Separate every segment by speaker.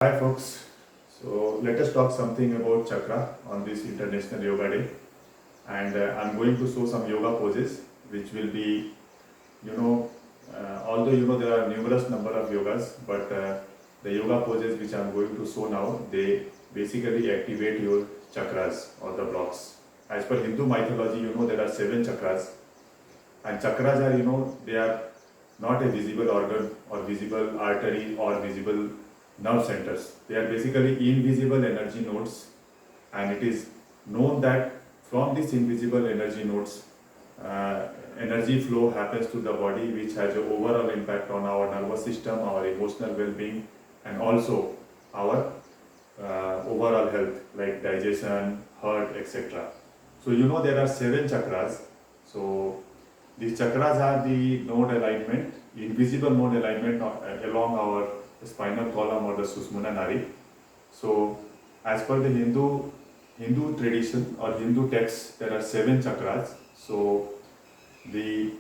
Speaker 1: Hi folks. So let us talk something about chakra on this International Yoga Day, and I'm going to show some yoga poses which will be, you know, although there are numerous number of yogas, but the yoga poses which I'm going to show now, they basically activate your chakras or the blocks. As per Hindu mythology, there are seven chakras, and chakras are, they are not a visible organ or visible artery or visible nerve centers. They are basically invisible energy nodes, and it is known that from these invisible energy nodes, uh, energy flow happens to the body, which has an overall impact on our nervous system, our emotional well-being, and also our overall health like digestion, heart, etc. So there are seven chakras. So these chakras are the node alignment, invisible node alignment along our spinal column or the Sushumna Nadi. So, as per the Hindu tradition or Hindu texts, there are seven chakras. So, the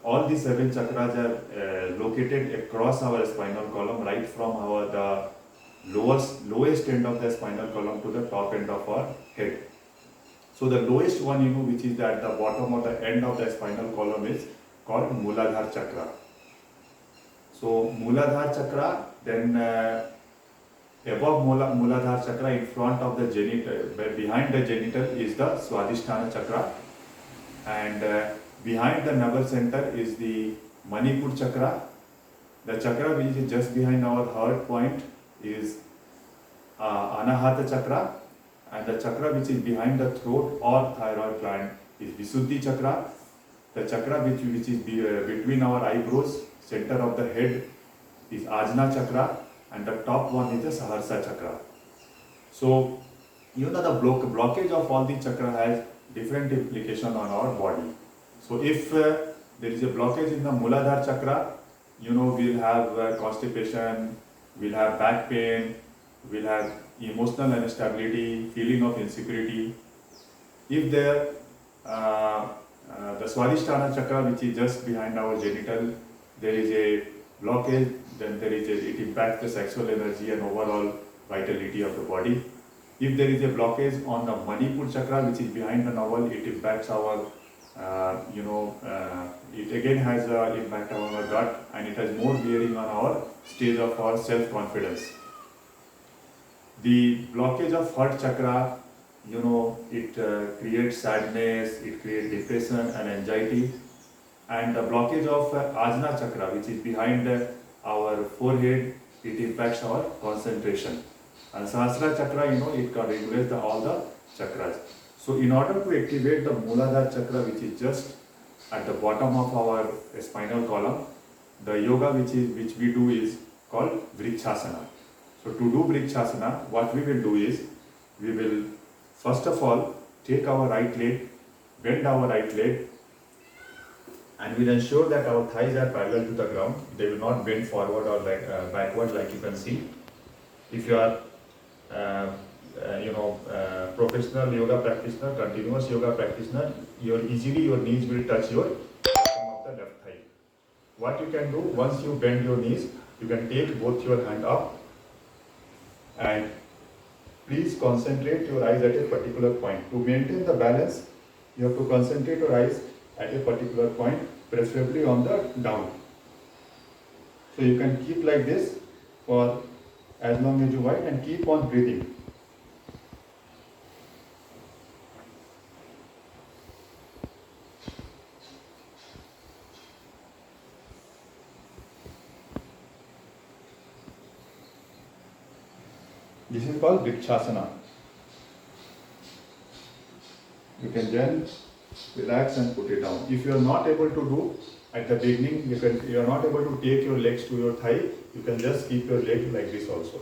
Speaker 1: all the seven chakras are located across our spinal column, right from the lowest end of the spinal column to the top end of our head. So the lowest one, which is at the bottom or the end of the spinal column, is called Muladhara chakra. So Muladhara chakra, then above Muladhara chakra, in front of the genital, behind the genital is the Swadhisthana chakra, and behind the navel center is the Manipur chakra. The chakra which is just behind our heart point is Anahata chakra, and the chakra which is behind the throat or thyroid gland is Visuddhi chakra. The chakra which is between our eyebrows, center of the head, is Ajna chakra, and the top one is the Saharsa chakra. So the blockage of all the chakra has different implication on our body. So if there is a blockage in the Muladhara chakra, we'll have constipation, we'll have back pain, we'll have emotional instability, feeling of insecurity. If the Swadhisthana chakra, which is just behind our genital, there is a blockage, then it impacts the sexual energy and overall vitality of the body. If there is a blockage on the Manipur chakra, which is behind the navel, it impacts our, it again has an impact on our gut, and it has more bearing on our stage of our self-confidence. The blockage of heart chakra, it creates sadness, it creates depression and anxiety. And the blockage of Ajna chakra, which is behind our forehead, it impacts our concentration. And Sahasrara chakra, it regulates all the chakras. So in order to activate the Muladhara chakra, which is just at the bottom of our spinal column, the yoga which we do is called Vrikshasana. So to do Vrikshasana, what we will do is, we will first of all take our right leg, bend our right leg, and we'll ensure that our thighs are parallel to the ground. They will not bend forward or backward, like you can see. If you are professional yoga practitioner, continuous yoga practitioner, your knees will touch your bottom of the left thigh. What you can do, once you bend your knees, you can take both your hand up, and please concentrate your eyes at a particular point. To maintain the balance, you have to concentrate your eyes at a particular point, preferably on the down. So you can keep like this for as long as you want, and keep on breathing. This is called Vrikshasana. You can then relax and put it down. If you are not able to do at the beginning, you are not able to take your legs to your thigh, you can just keep your leg like this also.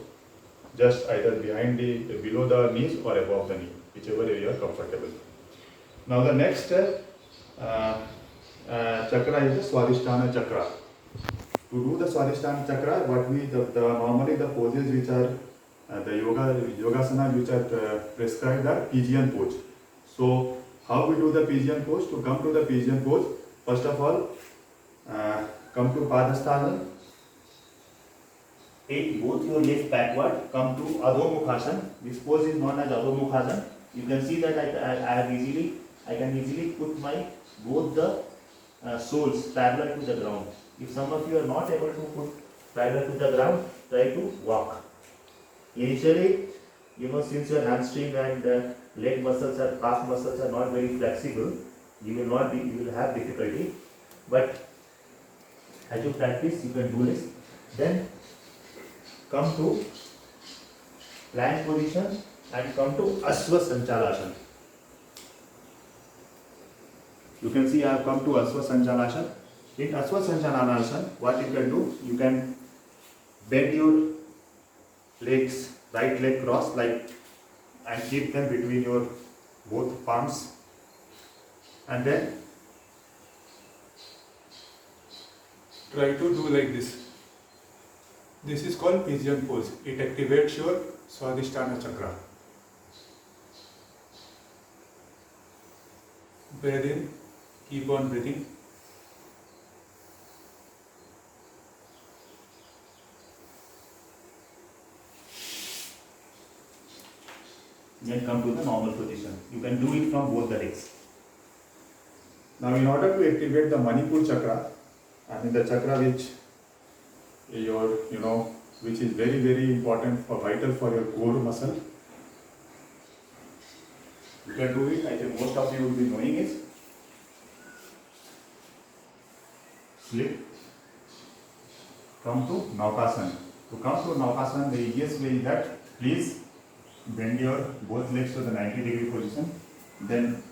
Speaker 1: Just either below the knees or above the knee, whichever area you are comfortable. Now the next chakra is the Swadhisthana chakra. To do the Swadhisthana chakra, normally the poses which are the yogasana which are prescribed are pigeon pose. So how we do the pigeon pose? To come to the pigeon pose, first of all, come to Padasthana,
Speaker 2: take both your legs backward, come to Adho Mukhasana. This pose is known as Adho Mukhasana. You can see that I can easily put my both the soles parallel to the ground. If some of you are not able to put parallel to the ground, try to walk. Initially, since your hamstring and leg muscles or calf muscles are not very flexible, you will have difficulty. But as you practice, you can do this. Then come to plank position and come to Asva Sanchalasana. You can see I have come to Asva Sanchalasana. In Asva Sanchalasana, what you can do, you can bend your legs, right leg cross and keep them between your both palms, and then
Speaker 3: try to do like this. This is called pigeon pose. It activates your Swadhisthana chakra. Breathe in, keep on breathing.
Speaker 2: Then come to the normal position. You can do it from both the legs.
Speaker 1: Now, in order to activate the Manipur chakra, the chakra which which is very, very important for vital for your core muscle. You can do it. I think most of you will be knowing it.
Speaker 2: Slip. Come to Naukasana. To come to Naukasana, the easiest way is that please bend your both legs to the 90-degree position. Then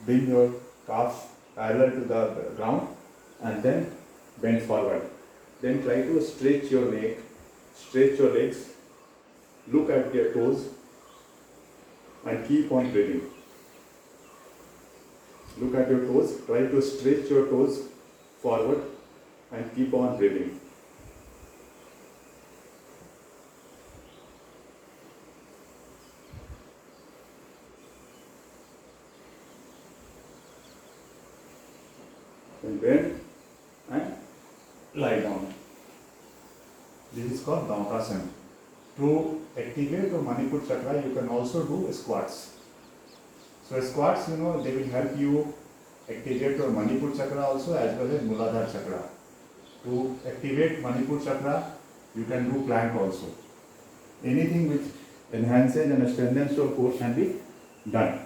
Speaker 2: bring your calf parallel to the ground and then bend forward. Then try to stretch your neck, stretch your legs, look at your toes and keep on breathing. Look at your toes, try to stretch your toes forward and keep on breathing. Then bend and lie down. This is called Naukasana. To activate the Manipur chakra, you can also do squats. So squats, they will help you activate your Manipur chakra also as well as Muladhara chakra. To activate Manipur chakra, you can do plank also. Anything which enhances and strengthens your core can be done.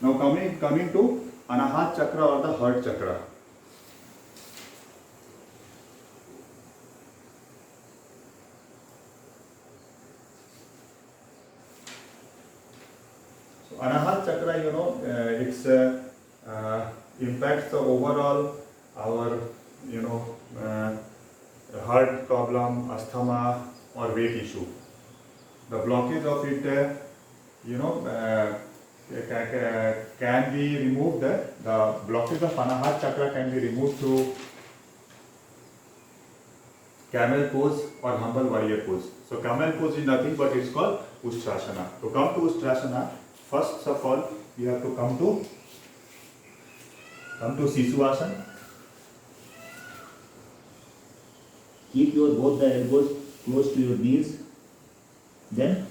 Speaker 2: Now coming to Anahat chakra or the heart chakra. So Anahat chakra, it's impacts the overall our heart problem, asthma or weight issue. The blockage of it, can be removed. The blockage of Anahat chakra can be removed through camel pose or humble warrior pose. So camel pose is nothing but it's called Ustrasana. To come to Ustrasana, first of all you have to come to Sisuasana. Keep your both the elbows close to your knees. Then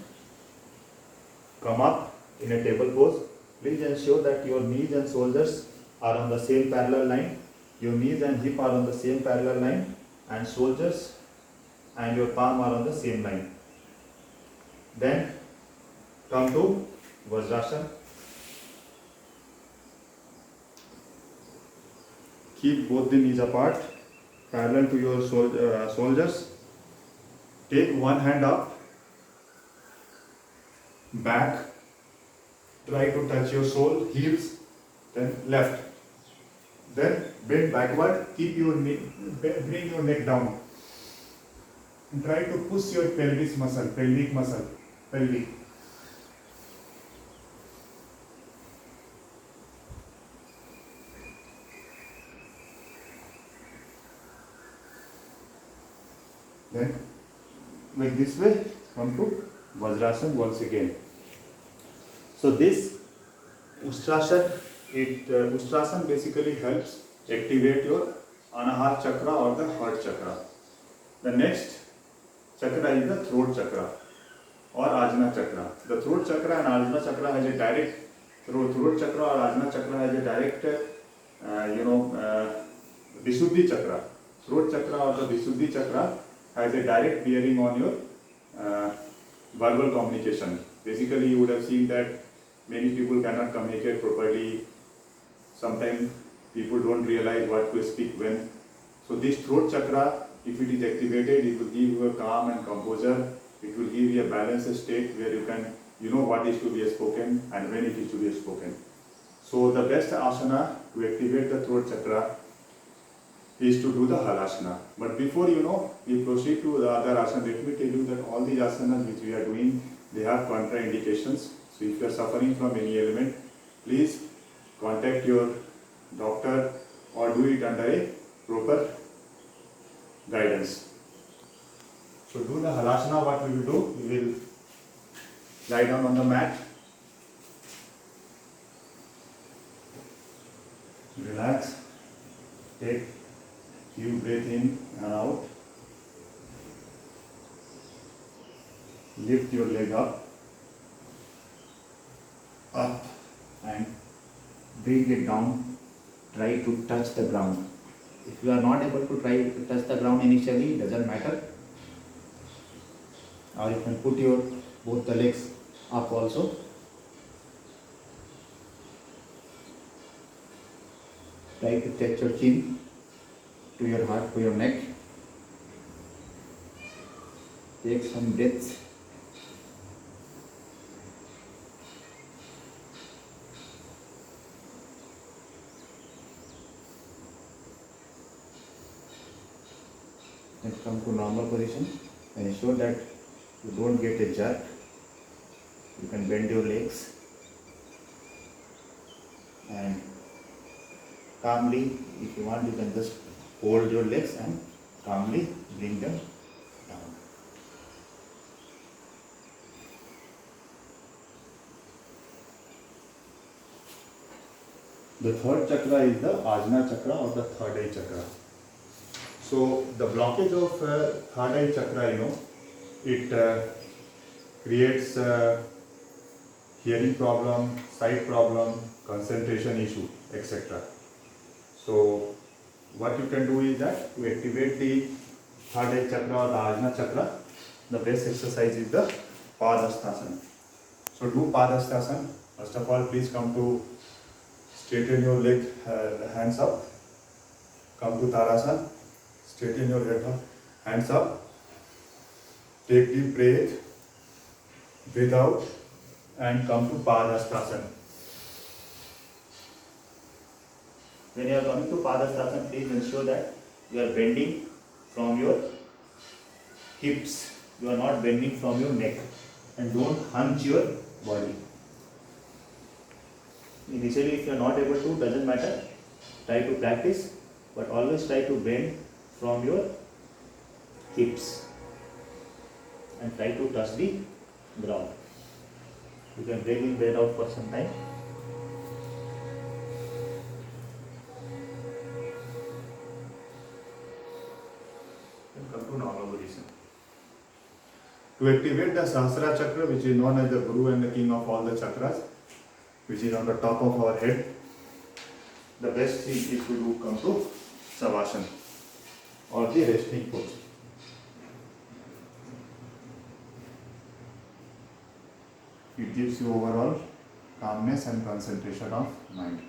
Speaker 2: come up in a table pose. Please ensure that your knees and shoulders are on the same parallel line. Your knees and hip are on the same parallel line, and shoulders and your palm are on the same line. Then come to Vajrasana. Keep both the knees apart, parallel to your shoulders. Take one hand up, back. Try to touch your sole, heels, then left. Then bend backward, keep your knee, bring your neck down. And try to push your pelvic muscle. Pelvic. Then, like this way, come to Vajrasana once again. So this Ustrasana basically helps activate your
Speaker 1: Anahata chakra or the heart chakra. The next chakra is the throat chakra or Ajna chakra. The throat chakra and Ajna chakra has a direct throat chakra or Ajna chakra has a direct Visuddhi chakra. Throat chakra or the Visuddhi chakra has a direct bearing on your verbal communication. Basically, you would have seen that many people cannot communicate properly. Sometimes people don't realize what to speak when. So this throat chakra, if it is activated, it will give you a calm and composure. It will give you a balanced state where you know what is to be spoken and when it is to be spoken. So the best asana to activate the throat chakra is to do the halasana. But before we proceed to the other asana, let me tell you that all these asanas which we are doing, they have contraindications. So if you are suffering from any ailment, please contact your doctor or do it under a proper guidance. So do the halasana. What we will do, we will lie down on the mat, relax, take few breath in and out, lift your leg up and bring it down, try to touch the ground. If you are not able to try to touch the ground initially, doesn't matter. Or you can put your both the legs up also. Try to touch your chin to your heart, to your neck. Take some breaths. Then come to normal position and ensure that you don't get a jerk. You can bend your legs and calmly, if you want, you can just hold your legs and calmly bring them down. The third chakra is the Ajna chakra or the third eye chakra. So the blockage of third eye chakra, it creates hearing problem, sight problem, concentration issue, etc. So what you can do is that to activate the third eye chakra or the Ajna chakra, the best exercise is the Padasthasana. So do Padasthasana. First of all, please come to straighten your leg, hands up. Come to Tadasana. Straighten your head up, hands up. Take deep breath, breathe out, and come to Padasthasana. When you are coming to Padasthasana, please ensure that you are bending from your hips. You are not bending from your neck. And don't hunch your body. Initially, if you are not able to, doesn't matter. Try to practice, but always try to bend from your hips and try to touch the ground. You can breathe in, breathe out for some time. And come to normal position. To activate the Sahasrara chakra, which is known as the Guru and the King of all the chakras, which is on the top of our head, the best thing is to come to Savasana or the resting pose. It gives you overall calmness and concentration of mind.